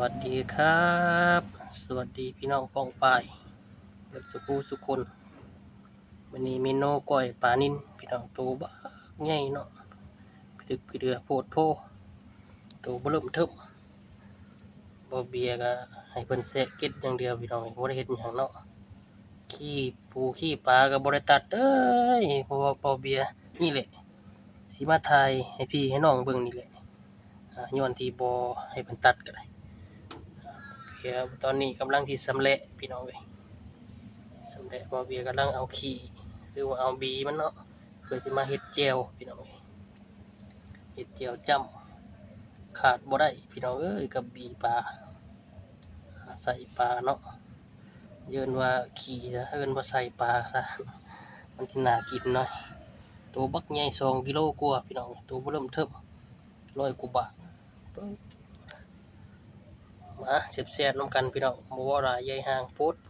วัสดีครับสวัสดีพี่น้องป้องปายเบิดสุขูสุคนวันนี้เมนูก้อยปลานิ่นพี่น้องตัวบักใหญ่เนาะพี่ดึกพี่เดือโพดโพตัวบ่เริ่มเทิบบ่เบียก็ให้เพิ่นแซะเก็ดอย่างเดียวพี่น้องบ่ได้เฮ็ดหยังเนาะขี้ปูขี้ปลาก็บ่ได้ตัดเอ้ยเพราะว่าบ่เบียนี่แหละสิมาถ่ายให้พี่ให้น้องเบิ่งนี่แหละย้อนที่บ่ให้เพิ่นตัดก็ได้เบียตอนนี้กำลังที่สำเร็จพี่น้องเอ้ย สำเร็จบ่เบียกำลังเอาขี้หรือว่าเอาบีมันเนาะเพื่อสิมาเฮ็ดแจ่วพี่น้องเอ้ยเฮ็ดแจ่วจ้ำขาดบ่ได้พี่น้องเอ้ยกับบีปลาใส่ปลาเนาะเอิ้นว่าขี้ซะเอิ้นว่าใส่ปลาซะมันสิน่ากินหน่อยตัวบักใหญ่2กิโลกว่าพี่น้องตัวบ่เริ่มเทิ่ม100กว่าบาทมาแซ่บๆนำกันพี่น้องบ่ว่าหลายใหญ่ห่างโพดโพ